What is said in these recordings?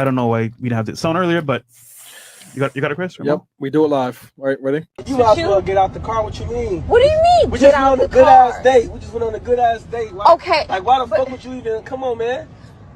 I don't know why we didn't have this sound earlier, but you got it, Chris? Yep, we do it live. All right, ready? You might as well get out the car. What you mean? What do you mean? We Get just went out on the a good car. ass date. We just went on a good ass date. Why, Okay. Like, why the fuck would you even? Come on, man.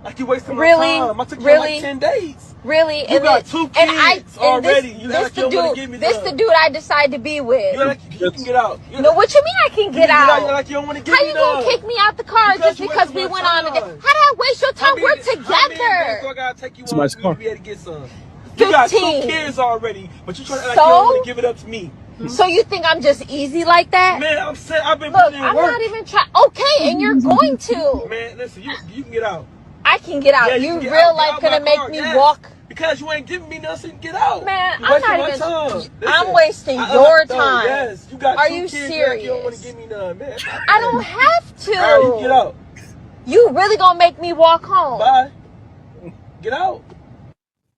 Like, you wasting my Really? time. I took you Really? on like 10 dates. Really? You got 2 kids already. This, You this like you the don't want to dude. give me This the. the dude I decided to be with. You like you can get out. No, what you mean I can get out? You like you don't want to give How me you gonna none. kick me out the car just because we went on a date? How did I waste your time? We're together. How many days do I gotta take you on to be able to get some? You got 2 kids already, but you trying to act like you don't want to give it up to me. So you think I'm just easy like that? Man, I'm saying I've been Look, putting in I'm work. not even trying. Okay, and you're going to. Man, listen, you can get out. I can get out. Yeah, you can get real out. life Get out gonna my make car, me yes. walk? Because you ain't giving me nothing. Get out. Man, You're I'm wasting not my even. time. I'm Listen, wasting I your understand. time. Yes, you got Are 2 you kids. serious? You don't want to give me none, man. I don't have to. All right, you get out. You really gonna make me walk home? Bye. Get out.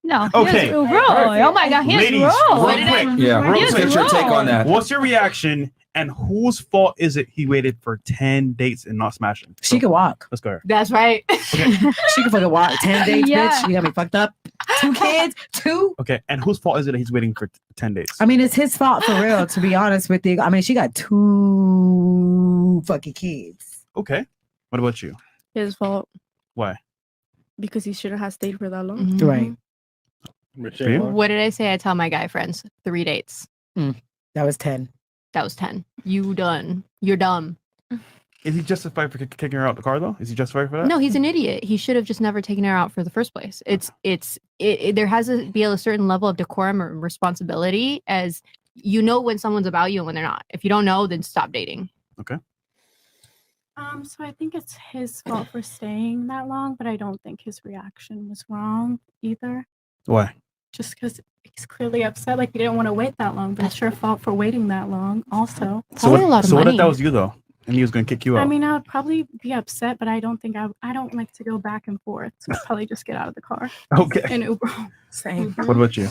No. Okay. He's rude. Oh my God, he's Ladies, rude. real quick. Yeah, real He's quick. what's your take on rude. that? What's your reaction? And whose fault is it he waited for 10 dates and not smashing? She can walk. Let's go here. That's right. She can fucking walk. 10 dates, Yeah. bitch. You got me fucked up. 2 kids, 2. Okay, and whose fault is it that he's waiting for 10 days? I mean, it's his fault for real, to be honest with you. I mean, she got 2 fucking kids. Okay. What about you? His fault. Why? Because he shouldn't have stayed for that long. Right. What did I say? I tell my guy friends 3 dates. That was 10. That was 10. You done. You're dumb. Is he justified for kicking her out the car though? Is he justified for that? No, he's an idiot. He should have just never taken her out for the first place. There has to be a certain level of decorum or responsibility, as you know when someone's about you and when they're not. If you don't know, then stop dating. Okay. So I think it's his fault for staying that long, but I don't think his reaction was wrong either. Why? Just because he's clearly upset, like he didn't want to wait that long, but it's your fault for waiting that long also. So what if that was you though? And he was gonna kick you out? I mean, I would probably be upset, but I don't think I don't like to go back and forth. So I'd probably just get out of the car. Okay. And Uber home. Same. What about you?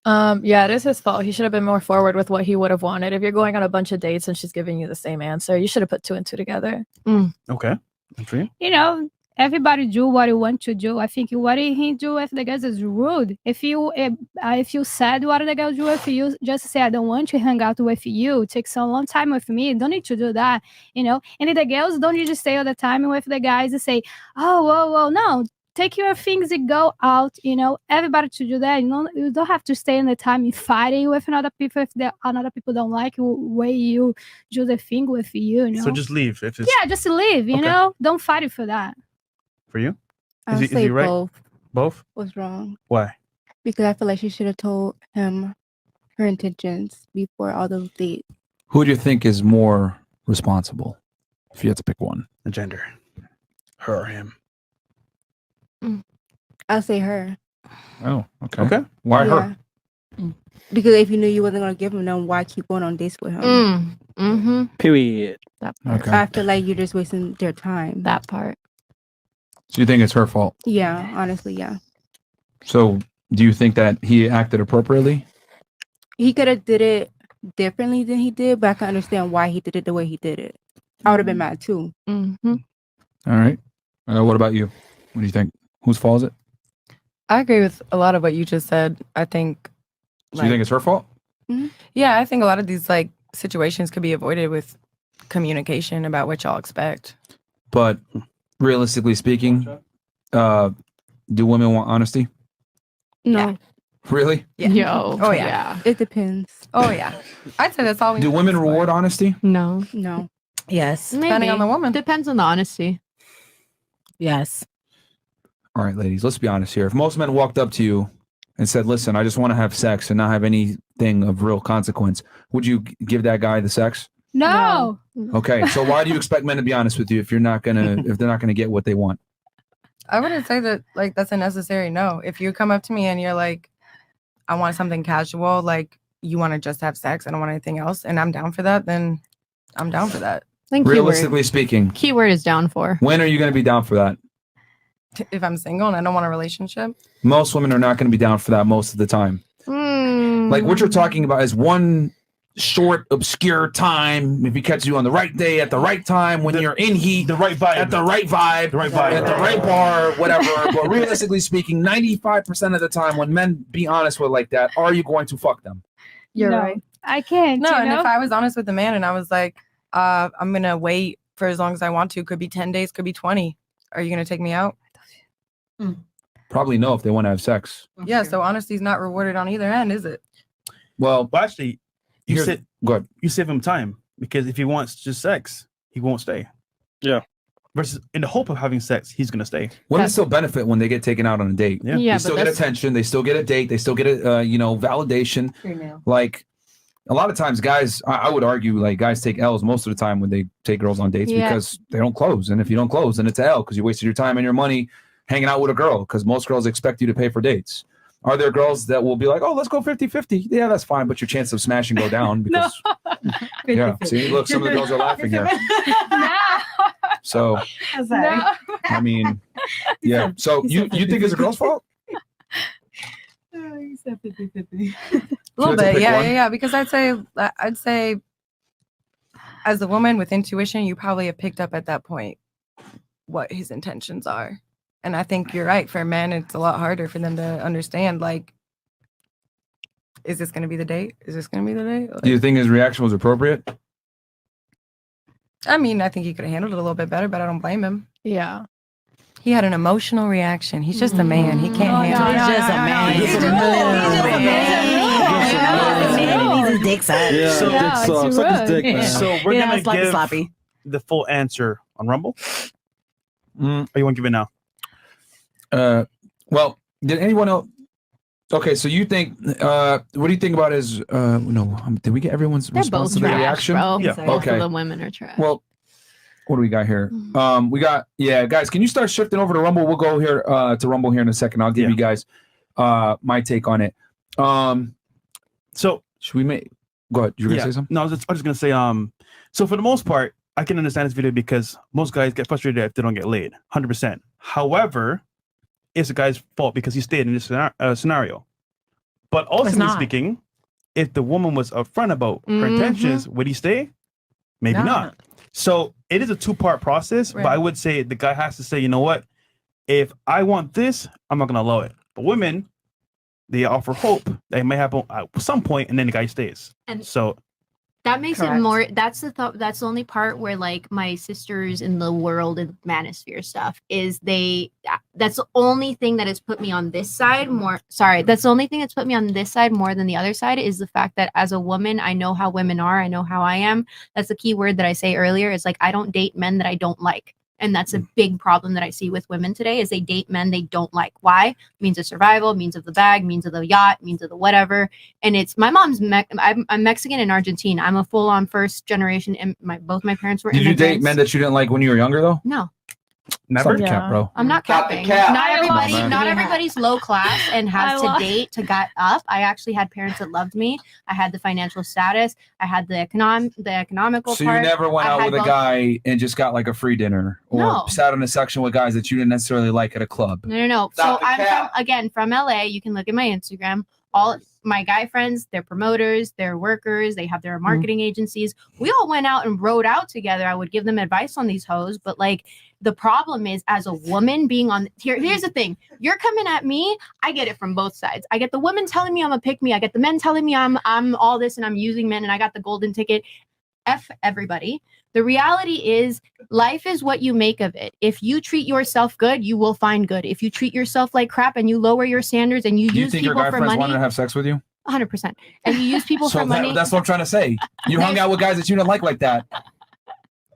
Yeah, it is his fault. He should have been more forward with what he would have wanted. If you're going on a bunch of dates and she's giving you the same answer, you should have put 2 and 2 together. Okay. And for you? You know, everybody do what you want to do. I think what he do with the guys is rude. If you said what the girl do with you, just say I don't want to hang out with you. Take some long time with me. Don't need to do that, you know. And the girls don't need to stay all the time with the guys and say, oh, no. Take your things and go out, you know. Everybody to do that. You don't have to stay in the time in fighting with another people if another people don't like the way you do the thing with you, you know. So just leave. If it's... Yeah, just leave, you know. Don't fight it for that. For you? I'll Is say he right? both Both? was wrong. Why? Because I feel like she should have told him her intentions before all those dates. Who do you think is more responsible? If you had to pick one. The gender. Her or him? I'll say her. Oh, okay. Okay. Why Yeah. her? Because if you knew you wasn't gonna give him them, why keep going on dates with him? Period. That part. Okay. I feel like you're just wasting their time. That part. So you think it's her fault? Yeah, honestly, yeah. So do you think that he acted appropriately? He could have did it differently than he did, but I can understand why he did it the way he did it. I would have been mad too. Mm-hmm. All right. What about you? What do you think? Whose fault is it? I agree with a lot of what you just said. I think. So you think it's her fault? Yeah, I think a lot of these like situations could be avoided with communication about what y'all expect. But realistically speaking, do women want honesty? No. Really? Yeah. Yo. Oh yeah. It depends. Oh yeah. I'd say that's all we Do need women at this reward point. honesty? No. Yes. Depending on the woman. Depends on the honesty. Yes. All right, ladies, let's be honest here. If most men walked up to you and said, listen, I just want to have sex and not have anything of real consequence, would you give that guy the sex? No. Okay, so why do you expect men to be honest with you if they're not gonna get what they want? I wouldn't say that like that's a necessary no. If you come up to me and you're like, I want something casual, like you want to just have sex, I don't want anything else, and I'm down for that, then I'm down for that. I think Realistically speaking, keyword is down for. when are you going to be down for that? If I'm single and I don't want a relationship, Most women are not going to be down for that most of the time. Like what you're talking about is one short, obscure time. If he catches you on the right day at the right time, when you're in heat, the right vibe, at the right vibe, at the right bar, whatever. But realistically speaking, 95% of the time, when men be honest with like that, are you going to fuck them? You're No, right. I can't. No, you and know? if I was honest with the man and I was like, I'm gonna wait for as long as I want to, could be 10 days, could be 20. Are you gonna take me out? Probably no if they want to have sex. Yeah, so honesty's not rewarded on either end, is it? Well, actually, you good. You save him time because if he wants just sex, he won't stay. Yeah. Versus in the hope of having sex, he's gonna stay. Women still benefit when they get taken out on a date. Yeah, they still get attention. They still get a date. They still get a validation. Like a lot of times, guys, I would argue like guys take L's most of the time when they take girls on dates because they don't close. And if you don't close, then it's an L because you wasted your time and your money hanging out with a girl because most girls expect you to pay for dates. Are there girls that will be like, oh, let's go 50-50? Yeah, that's fine. But your chance of smashing go down because yeah. See, look, some of the girls are laughing here. So I mean, yeah. So you think it's a girl's fault? You said 50-50. A little bit, yeah. Because I'd say, as a woman with intuition, you probably have picked up at that point what his intentions are, and I think you're right. For men, it's a lot harder for them to understand. Like, is this going to be the date? Is this going to be the date? Like, Do you think his reaction was appropriate? I mean, I think he could have handled it a little bit better, but I don't blame him. Yeah. He had an emotional reaction. He's just a man. He can't handle it. He's just a man. He's just a man. He's a dick suck. Yeah, dick sucks. Suck his dick, man. So we're gonna give sloppy. the full answer on Rumble. Or you want to give it now? Well, did anyone else? Okay, so you think? What do you think about his? Did we get everyone's They're response both to the trash, reaction? bro. Yeah. Both Okay. of the women are trash. Well, what do we got here? We got guys. Can you start shifting over to Rumble? We'll go here to Rumble here in a second. I'll give you guys my take on it. So should we make? Go ahead. You were gonna say something? No, I was just gonna say. So for the most part, I can understand this video because most guys get frustrated if they don't get laid. 100%. However, it's the guy's fault because he stayed in this scenario. But ultimately speaking, if the woman was upfront about her intentions, would he stay? Maybe not. So it is a two-part process, but I would say the guy has to say, you know what? If I want this, I'm not going to allow it. But women, they offer hope that it may happen at some point, and then the guy stays. And so that makes it more. That's the only part where like my sisters in the world and manosphere stuff is that's the only thing that has put me on this side more. Sorry, that's the only thing that's put me on this side more than the other side is the fact that as a woman, I know how women are. I know how I am. That's the key word that I say earlier. Is like I don't date men that I don't like. And that's a big problem that I see with women today is they date men they don't like. Why? Means of survival, means of the bag, means of the yacht, means of the whatever. And it's my mom's I'm Mexican and Argentine. I'm a full-on first generation. And both my parents were Did you date men that you didn't like when you were younger though? No. Never. Cap, bro. I'm not capping. Not everybody's low class and has to date to get up. I actually had parents that loved me. I had the financial status. I had the economical So part. you never went out with a guy and just got like a free dinner or No. sat in a section with guys that you didn't necessarily like at a club. No. So I'm from LA. You can look at my Instagram. All my guy friends, they're promoters, they're workers, they have their marketing agencies. We all went out and rode out together. I would give them advice on these hoes, but like the problem is as a woman being on here's the thing. You're coming at me, I get it from both sides. I get the women telling me I'm a pick me, I get the men telling me I'm all this and I'm using men and I got the golden ticket. F everybody. The reality is life is what you make of it. If you treat yourself good, you will find good. If you treat yourself like crap and you lower your standards and you Do you use think your people guy for friends money, wanted to have sex with you? 100%. And you use people for money. That's what I'm trying to say. You hung out with guys that you didn't like that.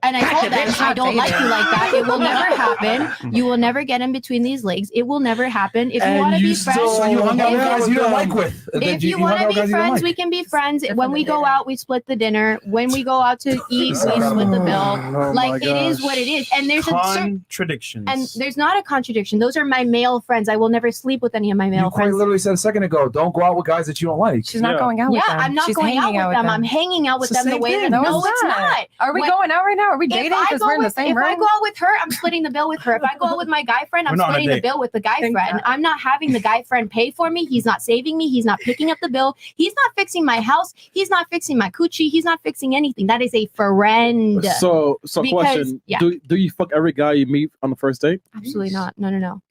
And I told them, I don't like you like that. It will never happen. You will never get in between these legs. It will never happen. If you want to be friends, So you hung out with guys you don't like with. if you want to be friends, we can be friends. When we go out, we split the dinner. When we go out to eat, we split the bill. Like it is what it is. And there's contradictions. And there's not a contradiction. Those are my male friends. I will never sleep with any of my male You quite friends. literally said a second ago, don't go out with guys that you don't like. She's not going out with them. I'm not She's going out hanging with them. I'm hanging out with It's the them the same way thing. that No, it's it's not. Are we going out right now? Are we dating because we're in the same room? If I go out with her, I'm splitting the bill with her. If I go out with my guy friend, I'm splitting the bill with the guy friend. I'm not having the guy friend pay for me. He's not saving me. He's not picking up the bill. He's not fixing my house. He's not fixing my coochie. He's not fixing anything. That is a friend. So question. Yeah. Do you fuck every guy you meet on the first date? Absolutely not. No.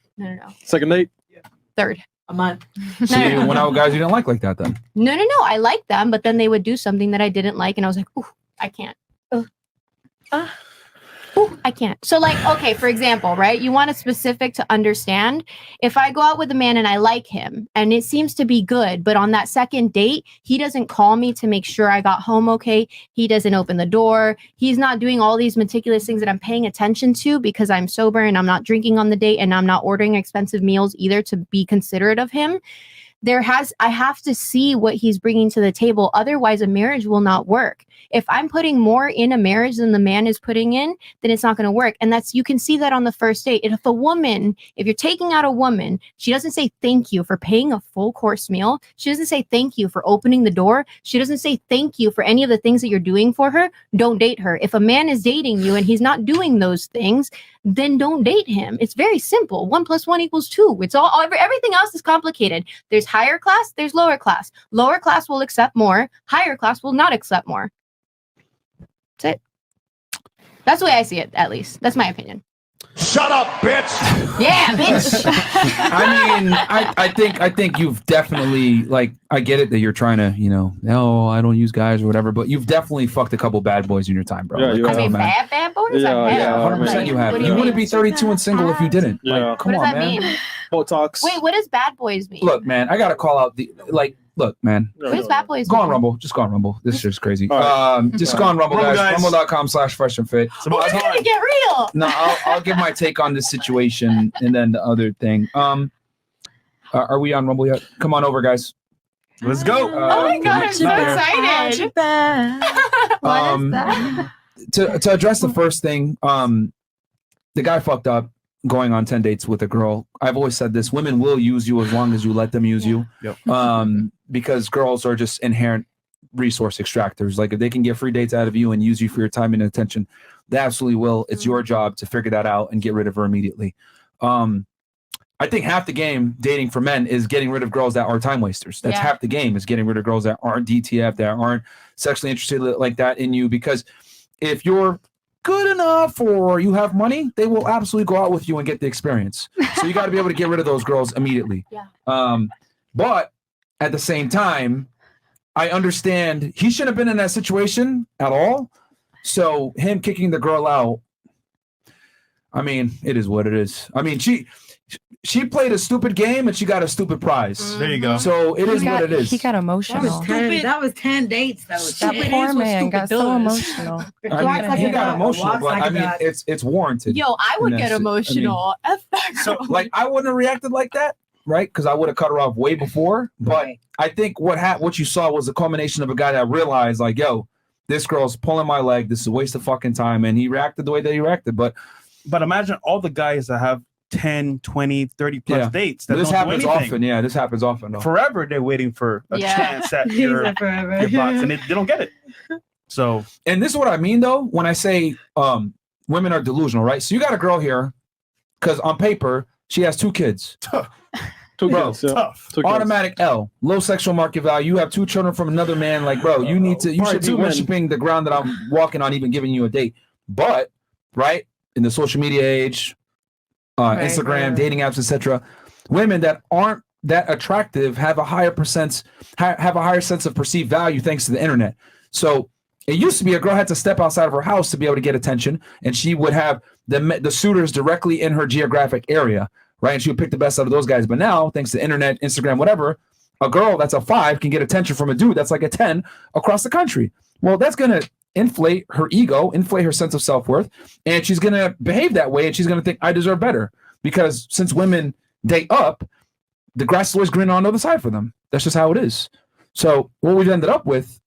Second date? Third. A month. So you went out with guys you didn't like that then? No. I liked them, but then they would do something that I didn't like, and I was like, ooh, I can't. Ooh, I can't. So like, okay, for example, right? You want a specific to understand. If I go out with a man and I like him and it seems to be good, but on that second date, he doesn't call me to make sure I got home okay. He doesn't open the door. He's not doing all these meticulous things that I'm paying attention to because I'm sober and I'm not drinking on the date and I'm not ordering expensive meals either to be considerate of him. I have to see what he's bringing to the table. Otherwise, a marriage will not work. If I'm putting more in a marriage than the man is putting in, then it's not going to work. And you can see that on the first date. If you're taking out a woman, she doesn't say thank you for paying a full course meal. She doesn't say thank you for opening the door. She doesn't say thank you for any of the things that you're doing for her. Don't date her. If a man is dating you and he's not doing those things, then don't date him. It's very simple. 1 + 1 = 2. It's everything else is complicated. There's higher class, there's lower class. Lower class will accept more. Higher class will not accept more. That's it. That's the way I see it, at least. That's my opinion. Shut up, bitch. Yeah, bitch. I mean, I think you've definitely, like, I get it that you're trying to, no, I don't use guys or whatever, but you've definitely fucked a couple bad boys in your time, bro. Yeah, Like, I mean, bad boys? Yeah, 100% you have. You wouldn't be 32 and single if you didn't. Yeah. Like, come What on, does that man. mean? Botox. Wait, what does bad boys mean? Look, man, I gotta call out look, man. What does bad boys Go mean? on Rumble. Just go on Rumble. This shit's crazy. All Just go on Rumble, Rumble, guys. guys. Rumble.com/fresh and fit. It's gonna get real. No, I'll give my take on this situation and then the other thing. Are we on Rumble yet? Come on over, guys. Let's go. Oh my god, I'm so excited. What is that? To address the first thing, the guy fucked up going on 10 dates with a girl. I've always said this: women will use you as long as you let them use you. Yep. Because girls are just inherent resource extractors. Like, if they can get free dates out of you and use you for your time and attention, they absolutely will. It's your job to figure that out and get rid of her immediately. I think half the game dating for men is getting rid of girls that are time wasters. That's half the game, is getting rid of girls that aren't DTF, that aren't sexually interested like that in you. Because if you're good enough or you have money, they will absolutely go out with you and get the experience. So you got to be able to get rid of those girls immediately. But at the same time, I understand he shouldn't have been in that situation at all. So him kicking the girl out, I mean, it is what it is. I mean, she played a stupid game and she got a stupid prize. There you go. So it is what it is. He got emotional. That was 10 dates, though. That poor man got so emotional. I mean, he got emotional, but I mean, it's warranted. Yo, I would get emotional. F that So, like, I wouldn't have reacted like that, right? Because I would have cut her off way before. But I think what you saw was a culmination of a guy that realized, like, yo, this girl's pulling my leg. This is a waste of fucking time. And he reacted the way that he reacted. But imagine all the guys that have 10, 20, 30 plus dates. That this don't do happens anything. often. Yeah, this happens often. Though. Forever, they're waiting for a chance at your box, and they don't get it. So, and this is what I mean, though, when I say women are delusional, right? So you got a girl here, because on paper she has 2 kids. Two kids, tough. Automatic L, low sexual market value. You have 2 children from another man. Like, bro, you should be worshiping the ground that I'm walking on, even giving you a date. But right in the social media age. Instagram, dating apps, etc. Women that aren't that attractive have a higher sense of perceived value thanks to the internet. So it used to be a girl had to step outside of her house to be able to get attention, and she would have the suitors directly in her geographic area, right? And she would pick the best out of those guys. But now, thanks to internet, Instagram, whatever, a girl that's a 5 can get attention from a dude that's like a 10 across the country. Well, that's gonna inflate her ego, inflate her sense of self-worth, and she's going to behave that way, and she's going to think, I deserve better. Because since women date up, the grass is always green on the other side for them. That's just how it is. So what we've ended up with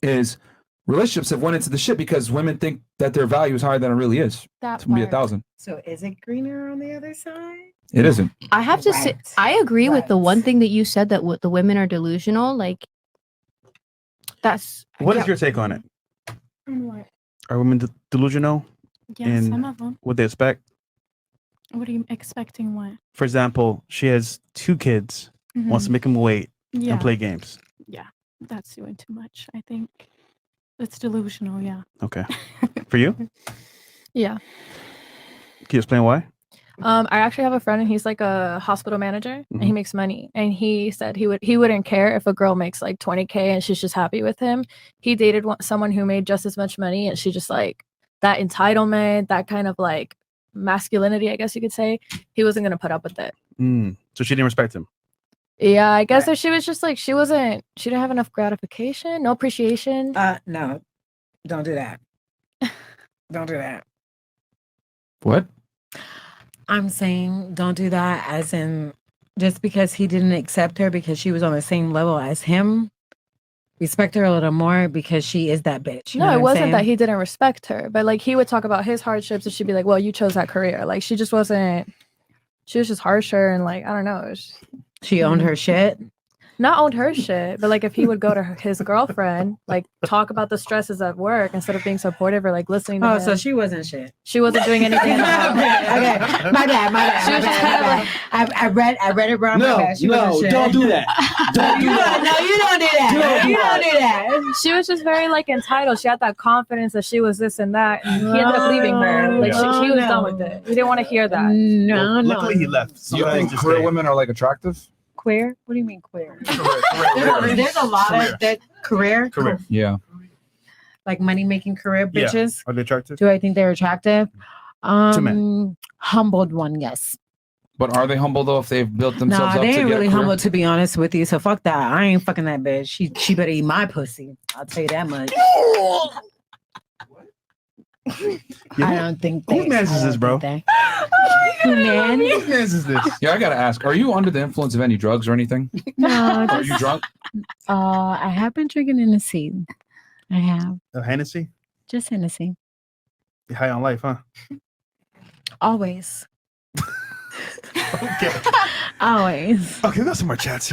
is relationships have went into the shit because women think that their value is higher than it really is. It's going to be 1,000. So is it greener on the other side? It isn't. I have to say, I agree with the one thing that you said, that the women are delusional. Like, that's... What is your take on it? Are women delusional Yeah, in some of them. what they expect? What are you expecting? What? For example, she has 2 kids, wants to Mhm. make them wait Yeah. and play games. Yeah, that's doing too much. I think it's delusional. Yeah. Okay. For you? Yeah. Can you explain why? I actually have a friend and he's like a hospital manager and he Mhm. makes money. And he said he wouldn't care if a girl makes like 20K and she's just happy with him. He dated someone who made just as much money and she just like that entitlement, that kind of like masculinity, I guess you could say. He wasn't gonna put up with it. So she didn't respect him. Yeah, I guess if she was just like she didn't have enough gratification, no appreciation. No, don't do that. Don't do that. What? I'm saying don't do that as in just because he didn't accept her because she was on the same level as him. Respect her a little more because she is that bitch. You know No, what it I'm wasn't saying? that he didn't respect her, but like he would talk about his hardships and she'd be like, well, you chose that career. Like she just wasn't, she was just harsher and like, I don't know. It was, She owned her shit. not owned her shit, but like if he would go to his girlfriend, like talk about the stresses at work instead of being supportive or like listening to Oh, him. so she wasn't shit. She wasn't doing anything. Okay, my bad. She was just kind of like, I read it wrong. No, my bad. She no, wasn't shit. don't do that. Don't do that. No, you don't do that. You don't do that. she was just very like entitled. She had that confidence that she was this and that, and he ended up leaving her. Like she was done with it. He didn't want to hear that. No, no. Luckily, he left. So You guys think just queer stay. women are like attractive? Queer? What do you mean queer? Career. There's a lot of that career, Yeah. like money making career Yeah. bitches. Are they attractive? Do I think they're attractive? men. Humbled one, yes. But are they humble though if they've built themselves Nah, up they to ain't get really a career? humble to be honest with you. So fuck that. I ain't fucking that bitch. She better eat my pussy. I'll tell you that much. I don't think Who mans is this, bro? Who man? Who mans is this? Yeah, I gotta ask. Are you under the influence of any drugs or anything? No, Are you drunk? I have been drinking Hennessy. I have. Hennessy? Just Hennessy. You're high on life, huh? Always. Okay. Always. Okay, we got some more chats here.